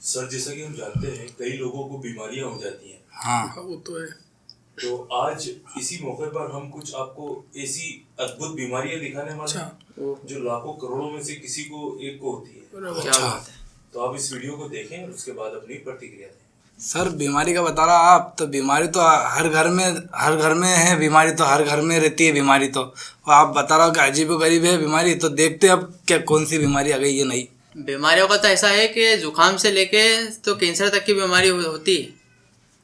Sir जैसा कि हम जानते हैं कई लोगों को बीमारियां हो जाती हैं। हाँ वो तो है। तो आज इसी मौके पर हम कुछ आपको ऐसी अद्भुत बीमारियां दिखाने वाले हैं जो लाखों करोड़ों में से किसी को एक को होती है। अच्छा तो आप इस वीडियो को देखें और उसके बाद अपनी प्रतिक्रिया दें। सर, बीमारी का बता रहा आप, तो बीमारी तो हर घर में है, बीमारी तो हर घर में रहती है बीमारी तो। और आप बता रहा हो कि अजीब गरीब है बीमारी, तो देखते अब क्या कौन सी बीमारी आ गई है। नहीं, बीमारियों का तो ऐसा है कि जुकाम से लेके तो कैंसर तक की बीमारी होती है।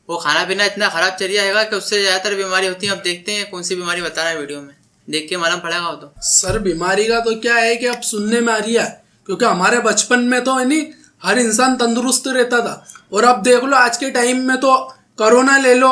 वो खाना पीना इतना खराब चल जाएगा कि उससे ज़्यादातर बीमारी होती है। अब देखते हैं कौन सी बीमारी बता रहा है वीडियो में, देख के मालूम पड़ेगा वो तो। सर बीमारी का तो क्या है कि अब सुनने में आ रही है, क्योंकि हमारे बचपन में तो नहीं हर इंसान तंदुरुस्त रहता था, और अब देख लो आज के टाइम में तो कोरोना ले लो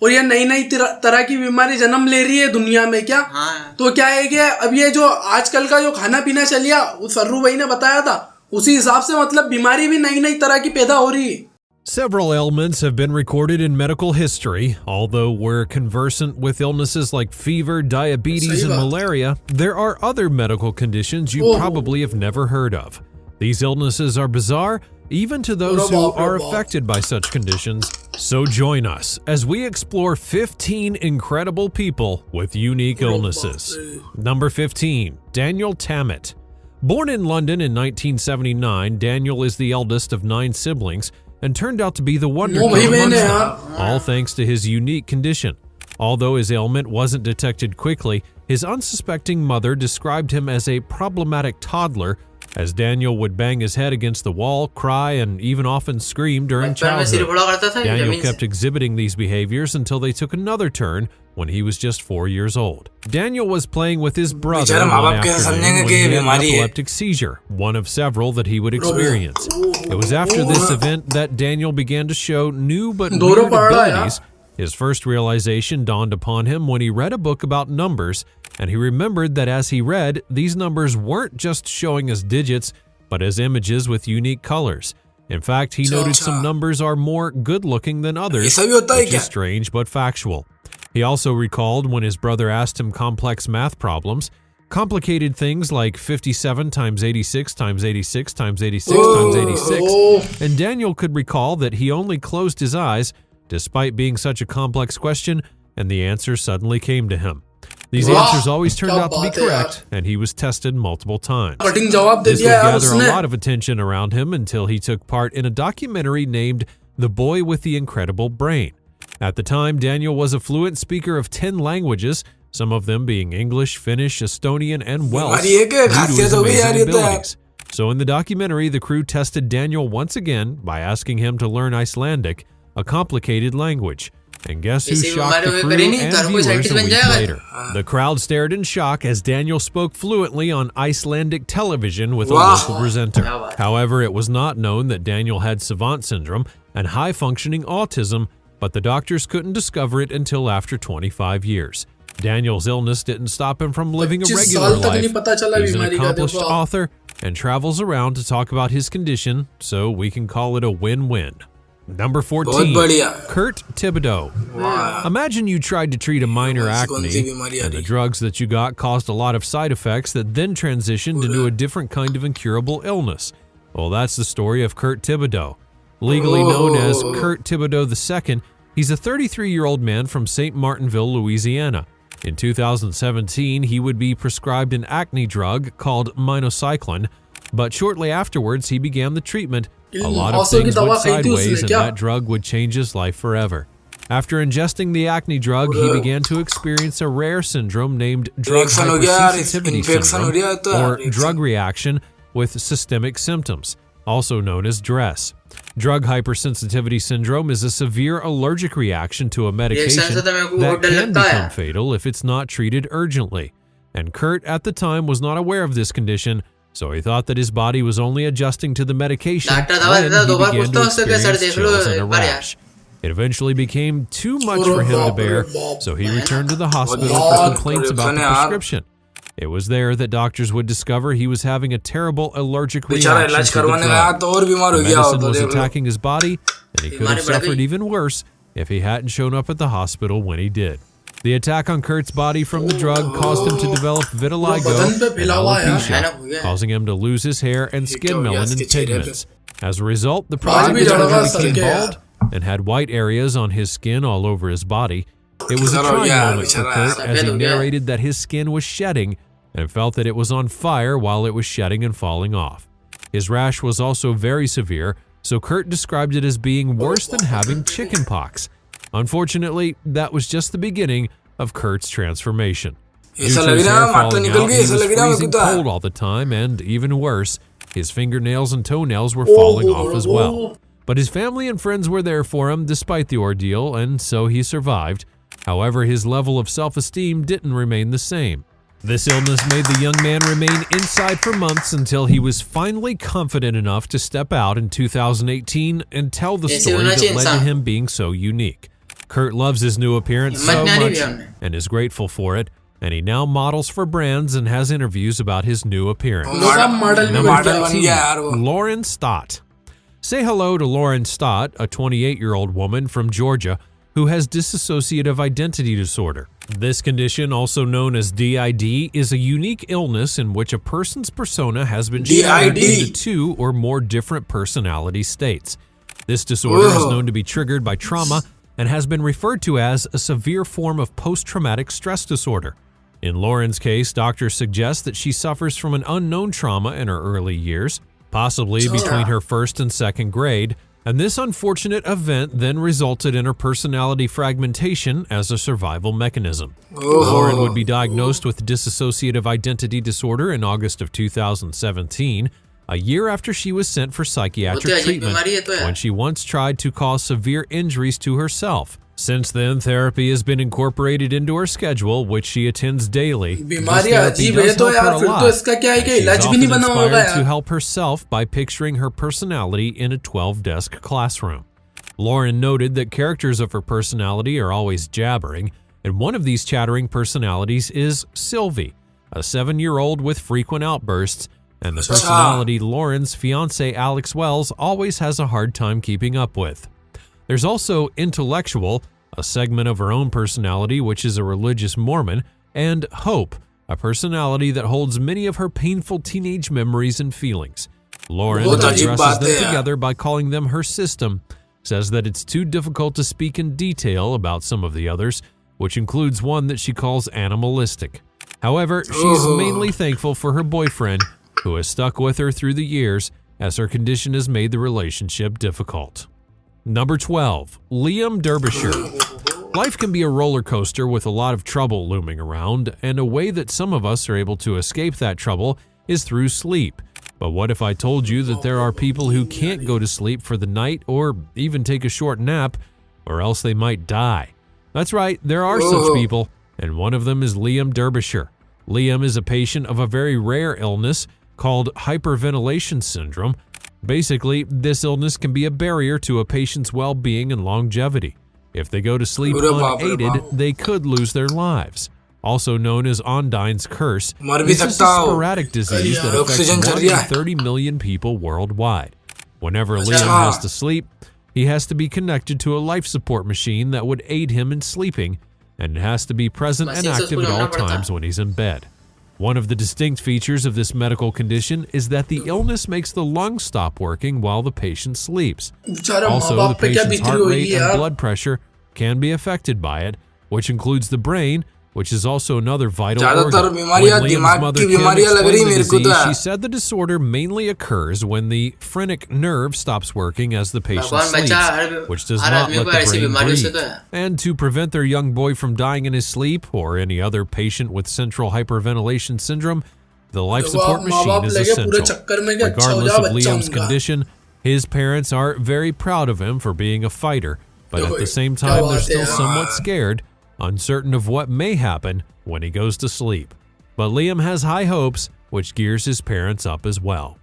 और ये नई नई तरह की बीमारी जन्म ले रही है दुनिया में। क्या हाँ। तो क्या है कि अब ये जो आजकल का जो खाना पीना चलिया, वो सर्रू भाई ने बताया था, उसी हिसाब से मतलब बीमारी भी नई नई तरह की पैदा हो रही है। Several ailments have been recorded in medical history. Although we're conversant with illnesses like fever, diabetes, and malaria, there are other medical conditions you probably have never heard of. These illnesses are bizarre, even to those who are affected by such conditions. So join us as we explore 15 incredible people with unique illnesses. Number 15, Daniel Tammet. Born in London in 1979, Daniel is the eldest of 9 siblings and turned out to be the wonder kid amongst them, all thanks to his unique condition. Although his ailment wasn't detected quickly, his unsuspecting mother described him as a problematic toddler, as Daniel would bang his head against the wall, cry, and even often scream during childhood. Daniel kept exhibiting these behaviors until they took another turn when he was just 4 years old. Daniel was playing with his brother one afternoon when he had an epileptic seizure, one of several that he would experience. It was after this event that Daniel began to show new but weird abilities. His first realization dawned upon him when he read a book about numbers, and he remembered that as he read, these numbers weren't just showing us digits, but as images with unique colors. In fact, he noted some numbers are more good-looking than others, which is strange but factual. He also recalled when his brother asked him complex math problems, complicated things like 57 times 86 times 86 times 86 times 86, and Daniel could recall that he only closed his eyes despite being such a complex question, and the answer suddenly came to him. These answers always turned out to be correct, and he was tested multiple times. This would gather a lot of attention around him until he took part in a documentary named The Boy with the Incredible Brain. At the time, Daniel was a fluent speaker of 10 languages, some of them being English, Finnish, Estonian, and Welsh, due to his amazing abilities. So in the documentary, the crew tested Daniel once again by asking him to learn Icelandic, a complicated language. And guess who shocked the crew and viewers a week later? The crowd stared in shock as Daniel spoke fluently on Icelandic television with a local presenter. However, it was not known that Daniel had savant syndrome and high-functioning autism, but the doctors couldn't discover it until after 25 years. Daniel's illness didn't stop him from living a regular life. He's an accomplished author and travels around to talk about his condition, so we can call it a win-win. Number 14, Kurt Thibodeau. Imagine you tried to treat a minor acne, and the drugs that you got caused a lot of side effects that then transitioned into a different kind of incurable illness. Well, that's the story of Kurt Thibodeau. Legally known as Kurt Thibodeau II, he's a 33-year-old man from St. Martinville, Louisiana. In 2017, he would be prescribed an acne drug called minocycline, but shortly afterwards, he began the treatment. A lot of things went sideways, and that drug would change his life forever. After ingesting the acne drug, he began to experience a rare syndrome named drug hypersensitivity syndrome, or drug reaction with systemic symptoms, also known as DRESS. Drug hypersensitivity syndrome is a severe allergic reaction to a medication that can become fatal if it's not treated urgently. And Kurt at the time was not aware of this condition, so he thought that his body was only adjusting to the medication when he began to experience chills and a rash. It eventually became too much for him to bear, so he returned to the hospital for complaints about the prescription. It was there that doctors would discover he was having a terrible allergic reaction to the drug. The medicine was attacking his body, and he could have suffered even worse if he hadn't shown up at the hospital when he did. The attack on Kurt's body from the drug caused him to develop vitiligo and alopecia, causing him to lose his hair and skin melanin pigments. As a result, the बाल भी prodigal झड़वा became सके bald and had white areas on his skin all over his body. It was a trying moment for Kurt as he narrated that his skin was shedding and felt that it was on fire while it was shedding and falling off. His rash was also very severe, so Kurt described it as being worse than having chickenpox. Unfortunately, that was just the beginning of Kurt's transformation. Due to his hair falling out, he was freezing cold all the time, and even worse, his fingernails and toenails were falling off as well. But his family and friends were there for him despite the ordeal, and so he survived. However, his level of self-esteem didn't remain the same. This illness made the young man remain inside for months until he was finally confident enough to step out in 2018 and tell the story that led to him being so unique. Kurt loves his new appearance so much and is grateful for it, and he now models for brands and has interviews about his new appearance. Number 13, Lauren Stott. Say hello to Lauren Stott, a 28-year-old woman from Georgia who has dissociative identity disorder. This condition, also known as DID, is a unique illness in which a person's persona has been shattered into two or more different personality states. This disorder is known to be triggered by trauma and has been referred to as a severe form of post-traumatic stress disorder. In Lauren's case, doctors suggest that she suffers from an unknown trauma in her early years, possibly between her first and second grade, and this unfortunate event then resulted in her personality fragmentation as a survival mechanism. Lauren would be diagnosed with dissociative identity disorder in August of 2017, a year after she was sent for psychiatric treatment when she once tried to cause severe injuries to herself. Since then, therapy has been incorporated into her schedule, which she attends daily. This therapy does help her a lot, and she's often inspired to help herself by picturing her personality in a 12-desk classroom. Lauren noted that characters of her personality are always jabbering, and one of these chattering personalities is Sylvie, a 7-year-old with frequent outbursts, and the personality Lauren's fiancé Alex Wells always has a hard time keeping up with. There's also Intellectual, a segment of her own personality which is a religious Mormon, and Hope, a personality that holds many of her painful teenage memories and feelings. Lauren addresses them together by calling them her system, says that it's too difficult to speak in detail about some of the others, which includes one that she calls animalistic. However, she's mainly thankful for her boyfriend, who has stuck with her through the years as her condition has made the relationship difficult. Number 12, Liam Derbyshire. Life can be a roller coaster with a lot of trouble looming around, and a way that some of us are able to escape that trouble is through sleep. But what if I told you that there are people who can't go to sleep for the night or even take a short nap, or else they might die? That's right, there are such people, and one of them is Liam Derbyshire. Liam is a patient of a very rare illness called hyperventilation syndrome. Basically, this illness can be a barrier to a patient's well-being and longevity. If they go to sleep unaided, they could lose their lives. Also known as Ondine's curse, this is a sporadic disease that affects 1 in 30 million people worldwide. Whenever Liam has to sleep, he has to be connected to a life support machine that would aid him in sleeping, and has to be present and active at all times when he's in bed. One of the distinct features of this medical condition is that the illness makes the lungs stop working while the patient sleeps. Also, the patient's heart rate and blood pressure can be affected by it, which includes the brain, which is also another vital organ. When Liam's mother Kim explained the disease, she said the disorder mainly occurs when the phrenic nerve stops working as the patient sleeps, which does not let the brain breathe. And to prevent their young boy from dying in his sleep, or any other patient with central hyperventilation syndrome, the life support machine is essential. Regardless of Liam's condition, his parents are very proud of him for being a fighter, but at the same time they're still somewhat scared, uncertain of what may happen when he goes to sleep. But Liam has high hopes, which gears his parents up as well.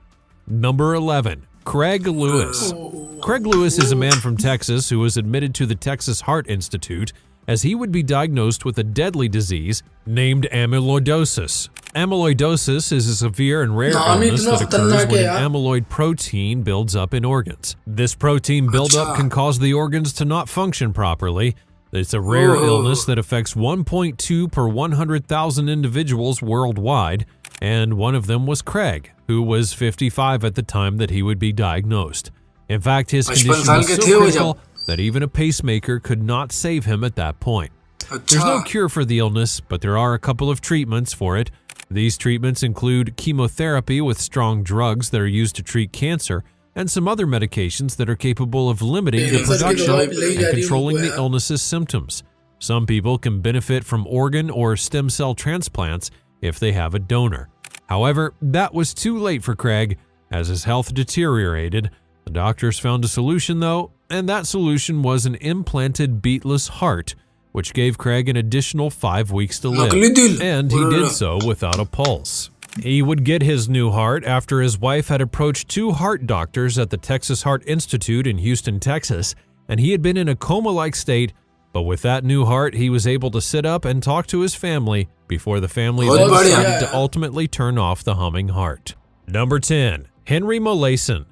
Number 11, Craig Lewis. Craig Lewis is a man from Texas who was admitted to the Texas Heart Institute as he would be diagnosed with a deadly disease named amyloidosis. Amyloidosis is a severe and rare illness that occurs when an amyloid protein builds up in organs. This protein buildup can cause the organs to not function properly. It's a rare illness that affects 1.2 per 100,000 individuals worldwide. and one of them was Craig, who was 55 at the time that he would be diagnosed. In fact, his condition was so critical that even a pacemaker could not save him at that point. There's no cure for the illness, but there are a couple of treatments for it. These treatments include chemotherapy with strong drugs that are used to treat cancer, and some other medications that are capable of limiting the production and controlling the illness's symptoms. Some people can benefit from organ or stem cell transplants if they have a donor. However, that was too late for Craig, as his health deteriorated. The doctors found a solution though, and that solution was an implanted beatless heart, which gave Craig an additional 5 weeks to live, and he did so without a pulse. He would get his new heart after his wife had approached 2 heart doctors at the Texas Heart Institute in Houston, Texas, and he had been in a coma-like state, but with that new heart, he was able to sit up and talk to his family before the family then decided to ultimately turn off the humming heart. Number 10. Henry Molaison.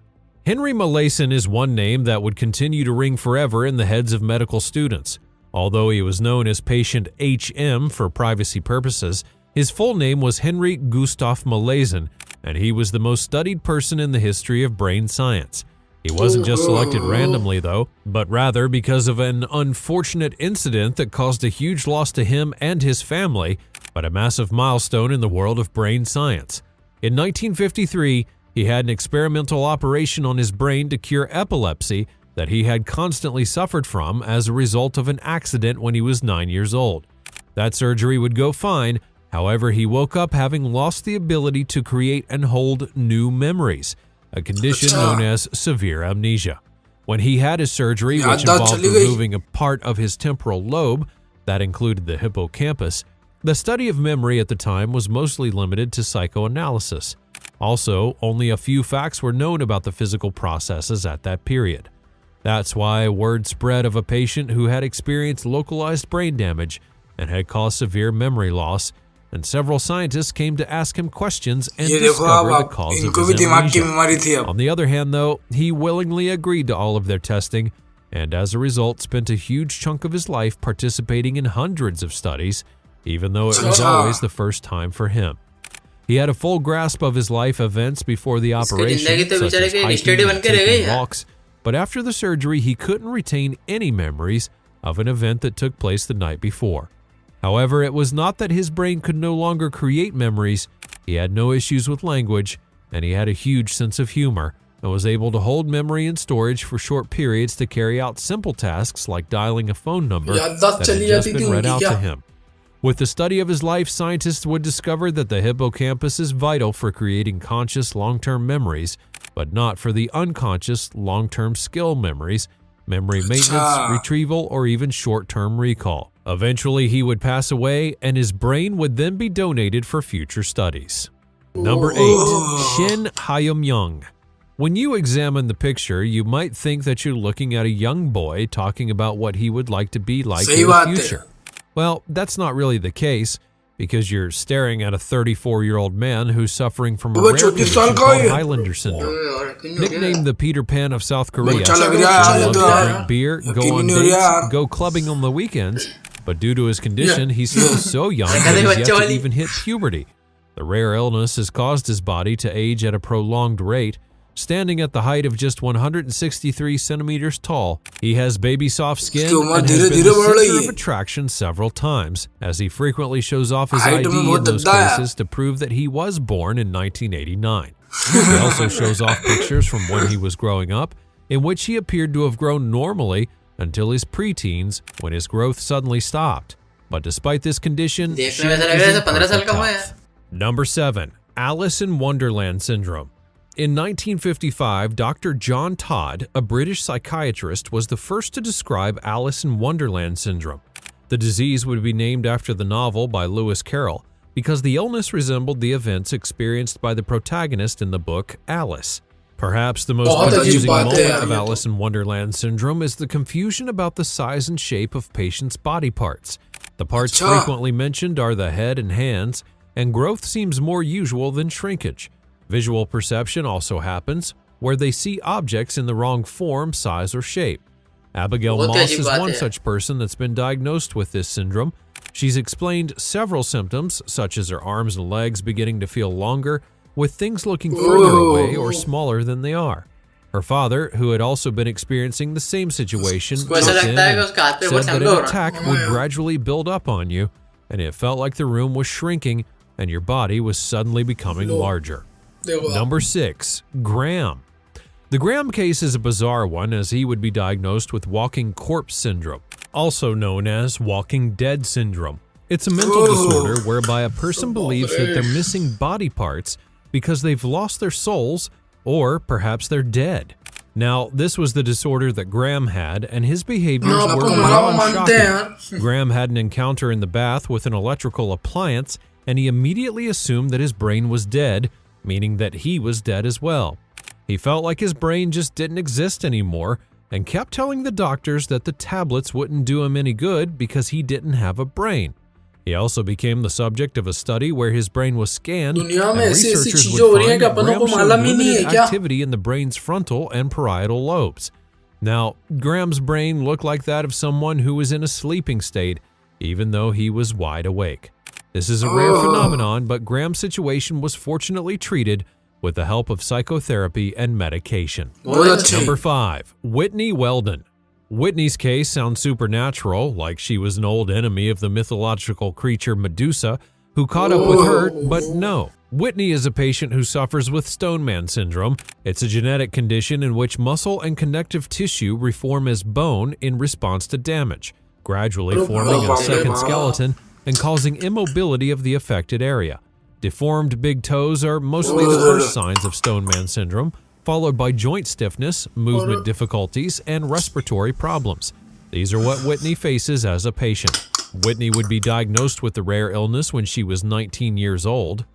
Henry Molaison is one name that would continue to ring forever in the heads of medical students. Although he was known as Patient HM for privacy purposes, his full name was Henry Gustav Molaison, and he was the most studied person in the history of brain science. He wasn't just selected randomly though, but rather because of an unfortunate incident that caused a huge loss to him and his family, but a massive milestone in the world of brain science. In 1953, he had an experimental operation on his brain to cure epilepsy that he had constantly suffered from as a result of an accident when he was 9 years old. That surgery would go fine, however, he woke up having lost the ability to create and hold new memories, a condition known as severe amnesia. When he had his surgery, which involved removing a part of his temporal lobe, that included the hippocampus, the study of memory at the time was mostly limited to psychoanalysis. Also, only a few facts were known about the physical processes at that period. That's why word spread of a patient who had experienced localized brain damage and had caused severe memory loss, and several scientists came to ask him questions and discover the cause of his amnesia. On the other hand, though, he willingly agreed to all of their testing, and as a result spent a huge chunk of his life participating in hundreds of studies, even though it was always the first time for him. He had a full grasp of his life events before the operation, such as hiking and taking walks, but after the surgery he couldn't retain any memories of an event that took place the night before. However, it was not that his brain could no longer create memories. He had no issues with language, and he had a huge sense of humor, and was able to hold memory in storage for short periods to carry out simple tasks like dialing a phone number that had just been read out to him. With the study of his life, scientists would discover that the hippocampus is vital for creating conscious long-term memories, but not for the unconscious long-term skill memories, memory maintenance, retrieval, or even short-term recall. Eventually, he would pass away, and his brain would then be donated for future studies. Number 8. Shin Hyum-young. When you examine the picture, you might think that you're looking at a young boy talking about what he would like to be like in the future. Well, that's not really the case, because you're staring at a 34-year-old man who's suffering from a rare condition called Highlander syndrome. Nicknamed the Peter Pan of South Korea, he loves to drink beer, go on dates, go clubbing on the weekends, but due to his condition, he's still so young that he's yet to even hit puberty. The rare illness has caused his body to age at a prolonged rate. Standing at the height of just 163 centimeters tall, he has baby soft skin and has been the center of attraction several times, as he frequently shows off his ID in those cases to prove that he was born in 1989. He also shows off pictures from when he was growing up, in which he appeared to have grown normally until his preteens, when his growth suddenly stopped. But despite this condition, Shin isn't perfect health. Number 7. Alice in Wonderland syndrome. In 1955, Dr. John Todd, a British psychiatrist, was the first to describe Alice in Wonderland syndrome. The disease would be named after the novel by Lewis Carroll because the illness resembled the events experienced by the protagonist in the book Alice. Perhaps the most confusing moment of Alice in Wonderland syndrome is the confusion about the size and shape of patients' body parts. The parts frequently mentioned are the head and hands, and growth seems more usual than shrinkage. Visual perception also happens, where they see objects in the wrong form, size, or shape. Abigail Moss is one such person that's been diagnosed with this syndrome. She's explained several symptoms, such as her arms and legs beginning to feel longer, with things looking further away or smaller than they are. Her father, who had also been experiencing the same situation, उसको ऐसा लगता है कि उसका हाथ पे said बहुत that ठंडा हो an रहा है। attack would gradually build up on you, and it felt like the room was shrinking and your body was suddenly becoming larger. Number 6. Graham. The Graham case is a bizarre one, as he would be diagnosed with walking corpse syndrome, also known as walking dead syndrome. It's a mental disorder whereby a person believes that they're missing body parts because they've lost their souls, or perhaps they're dead. Now, this was the disorder that Graham had, and his behaviors were beyond shocking. Graham had an encounter in the bath with an electrical appliance, and he immediately assumed that his brain was dead, meaning that he was dead as well. He felt like his brain just didn't exist anymore, and kept telling the doctors that the tablets wouldn't do him any good because he didn't have a brain. He also became the subject of a study where his brain was scanned, and researchers would find that Graham showed limited activity in the brain's frontal and parietal lobes. Now, Graham's brain looked like that of someone who was in a sleeping state, even though he was wide awake. This is a rare phenomenon, but Graham's situation was fortunately treated with the help of psychotherapy and medication. Number 5. Whitney Weldon. Whitney's case sounds supernatural, like she was an old enemy of the mythological creature Medusa, who caught up with her, but no. Whitney is a patient who suffers with Stoneman syndrome. It's a genetic condition in which muscle and connective tissue reform as bone in response to damage, gradually forming a second skeleton and causing immobility of the affected area. Deformed big toes are mostly the first signs of Stoneman syndrome, followed by joint stiffness, movement difficulties, and respiratory problems. These are what Whitney faces as a patient. Whitney would be diagnosed with the rare illness when she was 19 years old.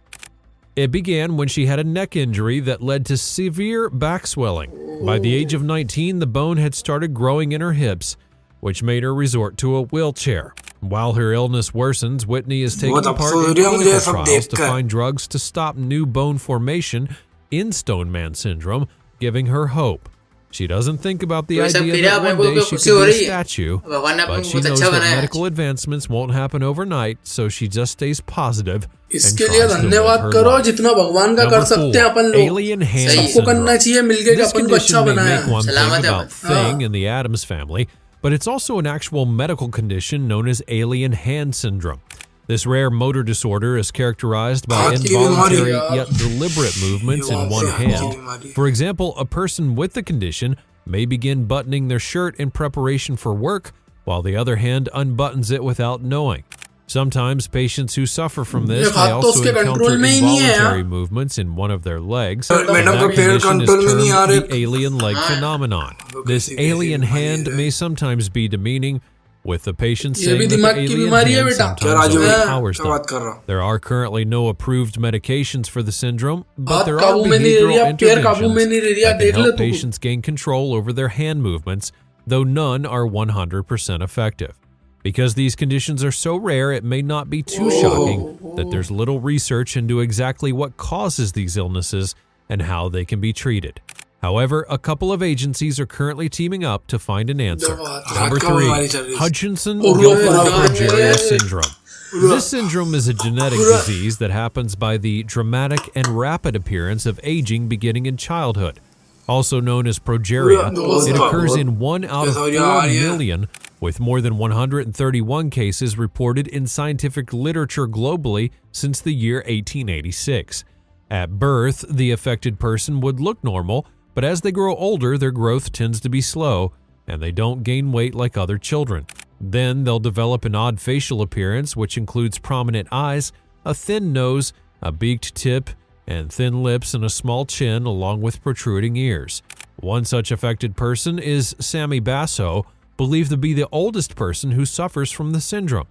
It began when she had a neck injury that led to severe back swelling. By the age of 19, the bone had started growing in her hips, which made her resort to a wheelchair. While her illness worsens, Whitney is taking part in clinical trials to find drugs to stop new bone formation in Stoneman syndrome, giving her hope. She doesn't think about the idea that one day she could be a statue, but she knows that medical advancements won't happen overnight, so she just stays positive and इसके tries लिए to live धन्यवाद her करो life. जितना भगवान का कर सकते हैं अपन लोग Alien hand सबको करना syndrome. चाहिए मिलके This अपन को अच्छा condition may बनाया make one think Salamat about ya. Thing in the Addams Family, but it's also an actual medical condition known as alien hand syndrome. This rare motor disorder is characterized by involuntary yet deliberate movements in one hand. For example, a person with the condition may begin buttoning their shirt in preparation for work, while the other hand unbuttons it without knowing. Sometimes patients who suffer from this may also encounter involuntary movements in one of their legs. And that condition is termed the alien leg phenomenon. This alien hand may sometimes be demeaning, with the patient saying that the alien hand sometimes overpowers them. There are currently no approved medications for the syndrome, but there are behavioral interventions that can help patients gain control over their hand movements, though none are 100% effective. Because these conditions are so rare, it may not be too shocking that there's little research into exactly what causes these illnesses and how they can be treated. However, a couple of agencies are currently teaming up to find an answer. Number 3, Hutchinson-Gilford Progeria syndrome. This syndrome is a genetic disease that happens by the dramatic and rapid appearance of aging beginning in childhood. Also known as Progeria, it occurs in 1 out of 4 million, with more than 131 cases reported in scientific literature globally since the year 1886. At birth, the affected person would look normal, but as they grow older, their growth tends to be slow, and they don't gain weight like other children. Then they'll develop an odd facial appearance, which includes prominent eyes, a thin nose, a beaked tip, and thin lips and a small chin, along with protruding ears. One such affected person is Sammy Basso, believed to be the oldest person who suffers from the syndrome,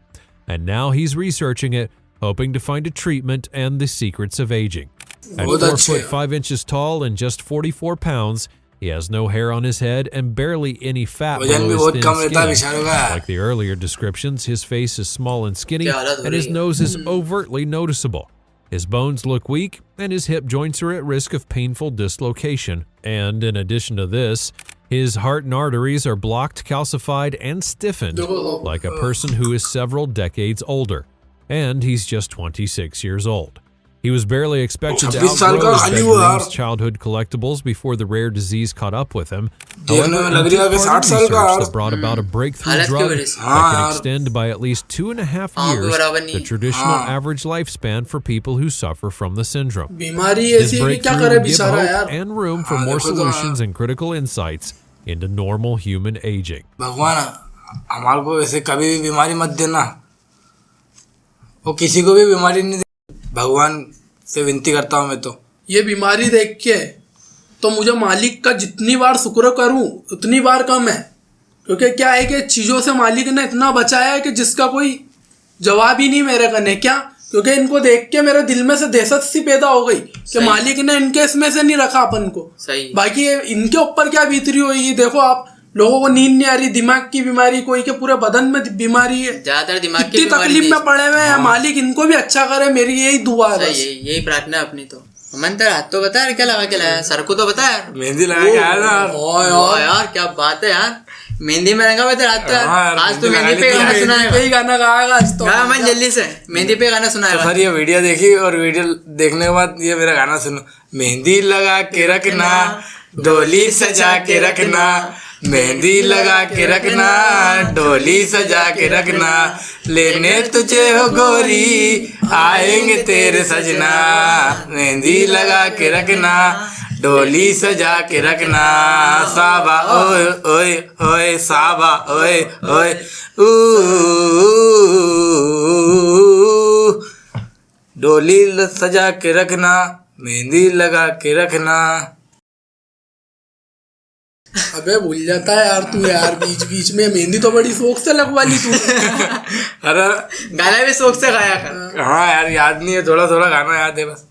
and now he's researching it, hoping to find a treatment and the secrets of aging. At 4 foot 5 inches tall and just 44 pounds, he has no hair on his head and barely any fat below his thin skin. Like the earlier descriptions, his face is small and skinny, and his nose is overtly noticeable. His bones look weak, and his hip joints are at risk of painful dislocation. And in addition to this, His heart and arteries are blocked, calcified, and stiffened like a person who is several decades older, and he's just 26 years old. He was barely expected to outgrow his bedroom's childhood collectibles before the rare disease caught up with him. However, he took part in research that brought about a breakthrough drug that can extend by at least 2.5 years the traditional average lifespan for people who suffer from the syndrome. This breakthrough will give hope and room for more solutions and critical insights into normal human aging. भगवान हमारे को ऐसे कभी भी बीमारी मत देना, वो किसी को भी बीमारी नहीं दे, भगवान से विनती करता हूँ मैं तो। ये बीमारी देख के तो मुझे मालिक का जितनी बार शुक्र करूँ उतनी बार कम है, क्योंकि क्या है कि चीज़ों से मालिक ने इतना बचाया है कि जिसका कोई जवाब ही नहीं मेरे कने। क्या, क्योंकि इनको देख के मेरे दिल में से दहशत सी पैदा हो गई कि मालिक ने इनके इसमें से नहीं रखा अपन को। बाकी इनके ऊपर क्या बीत रही होगी, देखो आप लोगों को नींद नहीं आ रही, दिमाग की बीमारी, कोई के पूरे बदन में बीमारी है, ज्यादातर दिमाग की तकलीफ में पड़े हुए हैं। मालिक इनको भी अच्छा करे, मेरी यही दुआ है, यही प्रार्थना है अपनी। तो मन तेरा हाथ तो बता यार, क्या लगा के लाया? सर को तो बता यार, मेहंदी लगा के आया ना यार, क्या बात है यार, मेहंदी में रंगा हुआ तेरा हाथ तो यार। आज तो मेहंदी पे गाना सुनाएगा, गाना गाएगा आज तो। गा मन जल्दी से, मेहंदी पे गाना सुनाएगा। सर ये वीडियो देखी और वीडियो देखने के बाद ये मेरा गाना सुनो। मेहंदी लगा के रखना, डोली सजा के रखना, मेहंदी लगा के रखना, डोली सजा के रखना, लेने तुझे हो गोरी आएंगे तेरे सजना। मेहंदी लगा के रखना, डोली सजा के रखना, साबा ओए ओए ओए, साबा ओए ओए डोली सजा के रखना, मेहंदी लगा के रखना। अबे भूल जाता है यार तू यार, बीच बीच में मेहंदी तो बड़ी शौक से लगवा ली तू। अरे गाना भी शौक से गाया कर। हाँ यार याद नहीं है, थोड़ा थोड़ा गाना याद है बस।